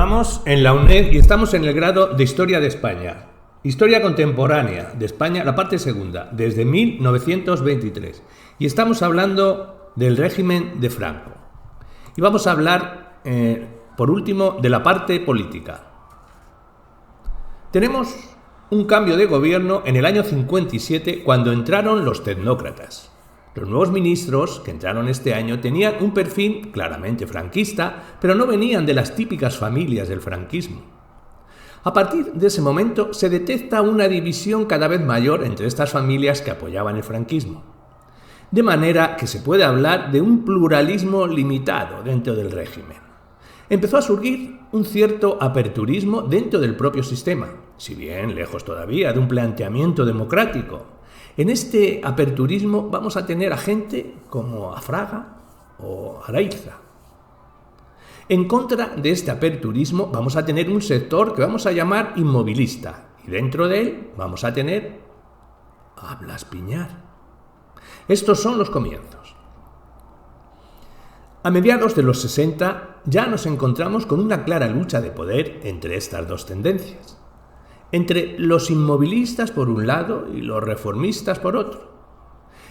Continuamos en la UNED y estamos en el grado de Historia de España. Historia contemporánea de España, la parte segunda, desde 1923. Y estamos hablando del régimen de Franco. Y vamos a hablar, por último, de la parte política. Tenemos un cambio de gobierno en el año 57 cuando entraron los tecnócratas. Los nuevos ministros que entraron este año tenían un perfil claramente franquista, pero no venían de las típicas familias del franquismo. A partir de ese momento se detecta una división cada vez mayor entre estas familias que apoyaban el franquismo. De manera que se puede hablar de un pluralismo limitado dentro del régimen. Empezó a surgir un cierto aperturismo dentro del propio sistema, si bien lejos todavía de un planteamiento democrático. En este aperturismo vamos a tener a gente como a Fraga o Araiza. En contra de este aperturismo vamos a tener un sector que vamos a llamar inmovilista, y dentro de él vamos a tener a Blas Piñar. Estos son los comienzos. A mediados de los 60 ya nos encontramos con una clara lucha de poder entre estas dos tendencias. Entre los inmovilistas por un lado y los reformistas por otro.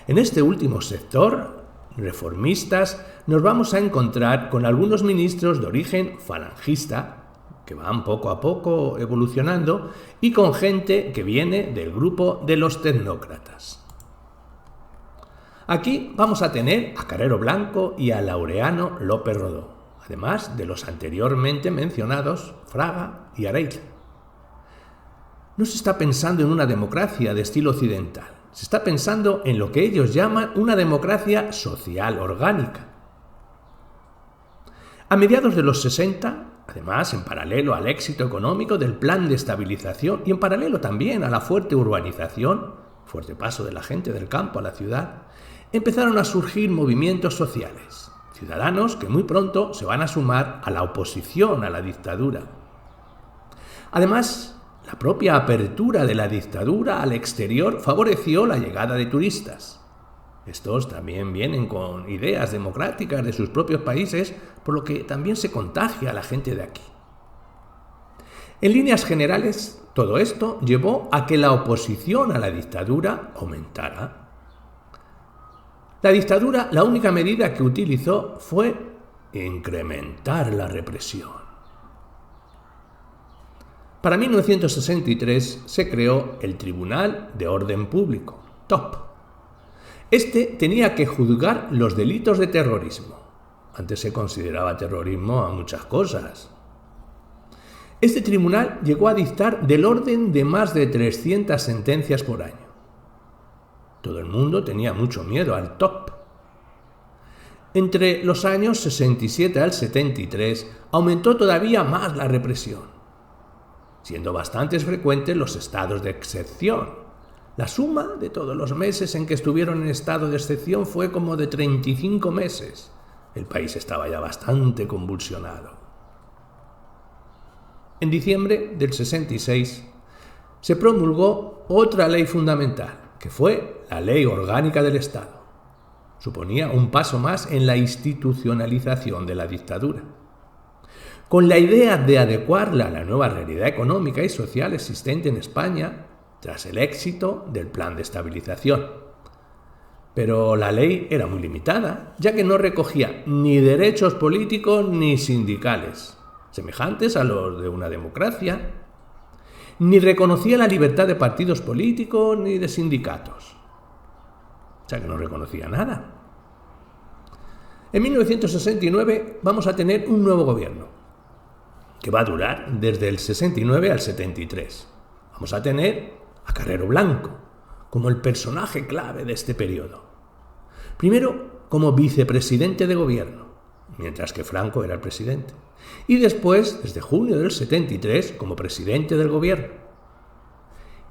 En este último sector, reformistas, nos vamos a encontrar con algunos ministros de origen falangista, que van poco a poco evolucionando, y con gente que viene del grupo de los tecnócratas. Aquí vamos a tener a Carrero Blanco y a Laureano López Rodó, además de los anteriormente mencionados Fraga y Araiza. No se está pensando en una democracia de estilo occidental, se está pensando en lo que ellos llaman una democracia social orgánica. A mediados de los 60, además, en paralelo al éxito económico del plan de estabilización y en paralelo también a la fuerte urbanización, fuerte paso de la gente del campo a la ciudad, empezaron a surgir movimientos sociales, ciudadanos que muy pronto se van a sumar a la oposición a la dictadura. Además, la propia apertura de la dictadura al exterior favoreció la llegada de turistas. Estos también vienen con ideas democráticas de sus propios países, por lo que también se contagia a la gente de aquí. En líneas generales, todo esto llevó a que la oposición a la dictadura aumentara. La dictadura, la única medida que utilizó fue incrementar la represión. Para 1963 se creó el Tribunal de Orden Público, TOP. Este tenía que juzgar los delitos de terrorismo. Antes se consideraba terrorismo a muchas cosas. Este tribunal llegó a dictar del orden de más de 300 sentencias por año. Todo el mundo tenía mucho miedo al TOP. Entre los años 67 al 73 aumentó todavía más la represión, siendo bastante frecuentes los estados de excepción. La suma de todos los meses en que estuvieron en estado de excepción fue como de 35 meses. El país estaba ya bastante convulsionado. En diciembre del 66 se promulgó otra ley fundamental, que fue la Ley Orgánica del Estado. Suponía un paso más en la institucionalización de la dictadura, con la idea de adecuarla a la nueva realidad económica y social existente en España tras el éxito del plan de estabilización. Pero la ley era muy limitada, ya que no recogía ni derechos políticos ni sindicales, semejantes a los de una democracia, ni reconocía la libertad de partidos políticos ni de sindicatos. O sea que no reconocía nada. En 1969 vamos a tener un nuevo gobierno, que va a durar desde el 69 al 73. Vamos a tener a Carrero Blanco como el personaje clave de este periodo. Primero como vicepresidente de gobierno, mientras que Franco era el presidente. Y después, desde junio del 73, como presidente del gobierno.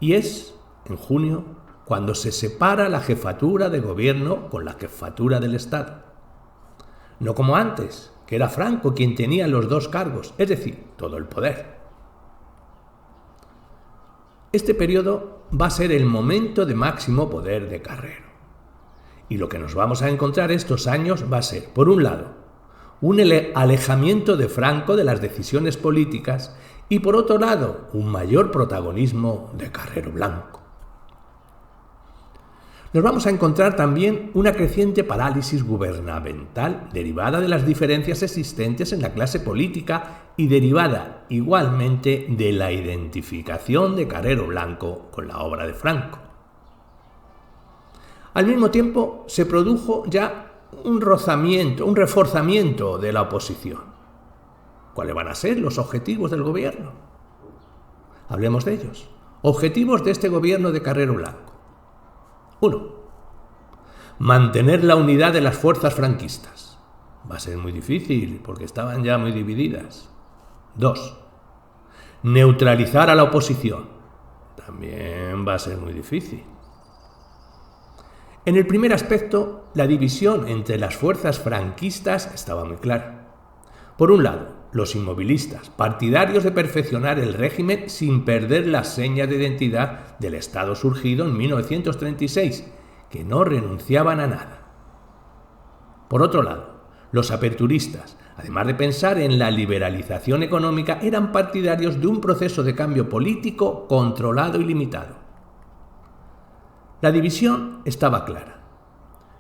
Y es en junio cuando se separa la jefatura de gobierno con la jefatura del Estado. No como antes, que era Franco quien tenía los dos cargos, es decir, todo el poder. Este periodo va a ser el momento de máximo poder de Carrero. Y lo que nos vamos a encontrar estos años va a ser, por un lado, un alejamiento de Franco de las decisiones políticas y, por otro lado, un mayor protagonismo de Carrero Blanco. Nos vamos a encontrar también una creciente parálisis gubernamental derivada de las diferencias existentes en la clase política y derivada igualmente de la identificación de Carrero Blanco con la obra de Franco. Al mismo tiempo se produjo ya un reforzamiento de la oposición. ¿Cuáles van a ser los objetivos del gobierno? Hablemos de ellos. Objetivos de este gobierno de Carrero Blanco. 1. Mantener la unidad de las fuerzas franquistas. Va a ser muy difícil porque estaban ya muy divididas. 2. Neutralizar a la oposición. También va a ser muy difícil. En el primer aspecto, la división entre las fuerzas franquistas estaba muy clara. Por un lado, los inmovilistas, partidarios de perfeccionar el régimen sin perder las señas de identidad del Estado surgido en 1936, que no renunciaban a nada. Por otro lado, los aperturistas, además de pensar en la liberalización económica, eran partidarios de un proceso de cambio político controlado y limitado. La división estaba clara.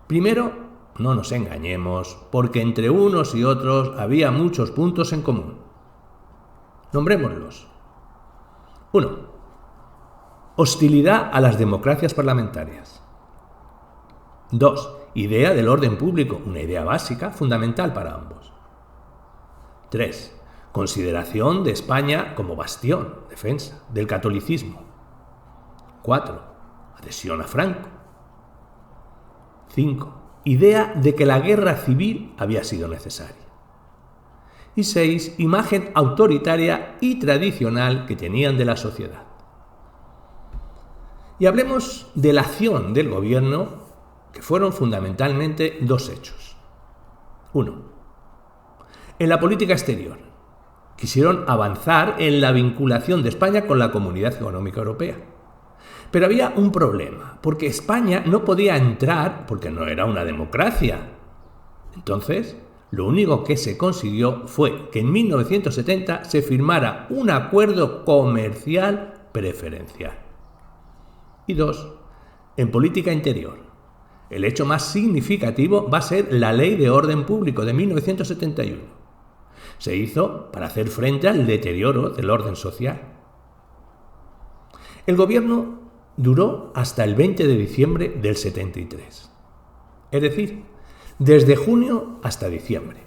Primero, no nos engañemos, porque entre unos y otros había muchos puntos en común. Nombrémoslos. 1. Hostilidad a las democracias parlamentarias. 2. Idea del orden público, una idea básica, fundamental para ambos. 3. Consideración de España como bastión, defensa, del catolicismo. 4. Adhesión a Franco. 5. Idea de que la guerra civil había sido necesaria. Y 6. Imagen autoritaria y tradicional que tenían de la sociedad. Y hablemos de la acción del gobierno, que fueron fundamentalmente dos hechos. 1. En la política exterior, quisieron avanzar en la vinculación de España con la Comunidad Económica Europea. Pero había un problema, porque España no podía entrar porque no era una democracia. Entonces, lo único que se consiguió fue que en 1970 se firmara un acuerdo comercial preferencial. Y 2. En política interior, el hecho más significativo va a ser la Ley de Orden Público de 1971. Se hizo para hacer frente al deterioro del orden social. El gobierno duró hasta el 20 de diciembre del 73. Es decir, desde junio hasta diciembre,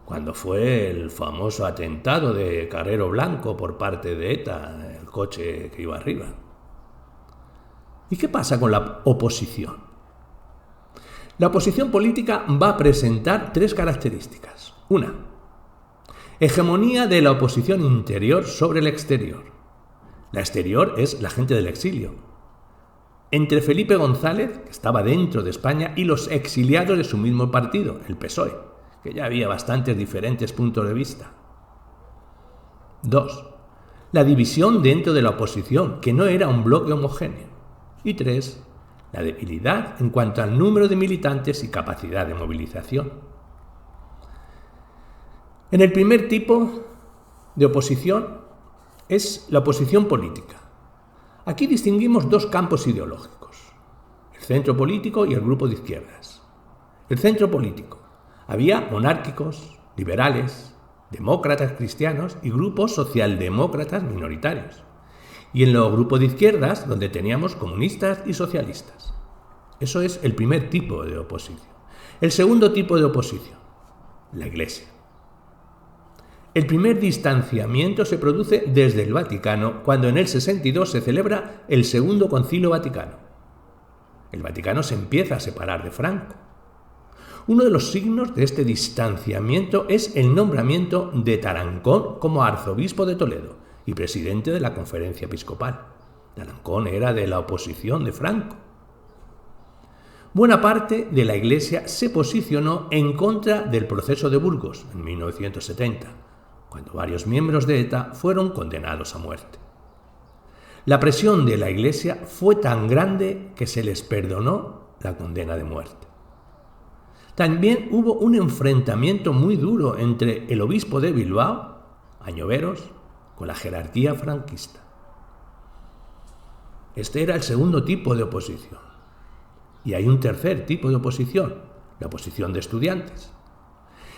cuando fue el famoso atentado de Carrero Blanco por parte de ETA, el coche que iba arriba. ¿Y qué pasa con la oposición? La oposición política va a presentar tres características. 1. Hegemonía de la oposición interior sobre el exterior. La exterior es la gente del exilio. Entre Felipe González, que estaba dentro de España, y los exiliados de su mismo partido, el PSOE, que ya había bastantes diferentes puntos de vista. 2. La división dentro de la oposición, que no era un bloque homogéneo. Y 3. La debilidad en cuanto al número de militantes y capacidad de movilización. En el primer tipo de oposición es la oposición política. Aquí distinguimos dos campos ideológicos, el centro político y el grupo de izquierdas. El centro político. Había monárquicos, liberales, demócratas cristianos y grupos socialdemócratas minoritarios. Y en los grupos de izquierdas, donde teníamos comunistas y socialistas. Eso es el primer tipo de oposición. El segundo tipo de oposición, la Iglesia. El primer distanciamiento se produce desde el Vaticano, cuando en el 62 se celebra el Segundo Concilio Vaticano. El Vaticano se empieza a separar de Franco. Uno de los signos de este distanciamiento es el nombramiento de Tarancón como arzobispo de Toledo y presidente de la Conferencia Episcopal. Tarancón era de la oposición de Franco. Buena parte de la Iglesia se posicionó en contra del proceso de Burgos en 1970, cuando varios miembros de ETA fueron condenados a muerte. La presión de la Iglesia fue tan grande que se les perdonó la condena de muerte. También hubo un enfrentamiento muy duro entre el obispo de Bilbao, Añoveros, con la jerarquía franquista. Este era el segundo tipo de oposición. Y hay un tercer tipo de oposición, la oposición de estudiantes,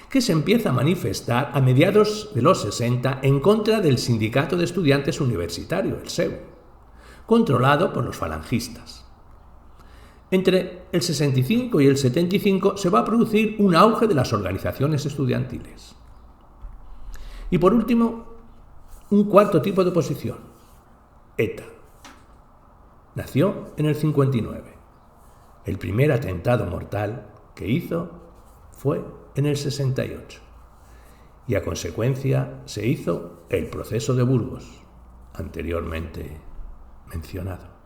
que se empieza a manifestar a mediados de los 60 en contra del Sindicato de Estudiantes Universitario, el SEU, controlado por los falangistas. Entre el 65 y el 75 se va a producir un auge de las organizaciones estudiantiles. Y por último, un cuarto tipo de oposición, ETA. Nació en el 59. El primer atentado mortal que hizo fue en el 68. Y a consecuencia se hizo el proceso de Burgos, anteriormente mencionado.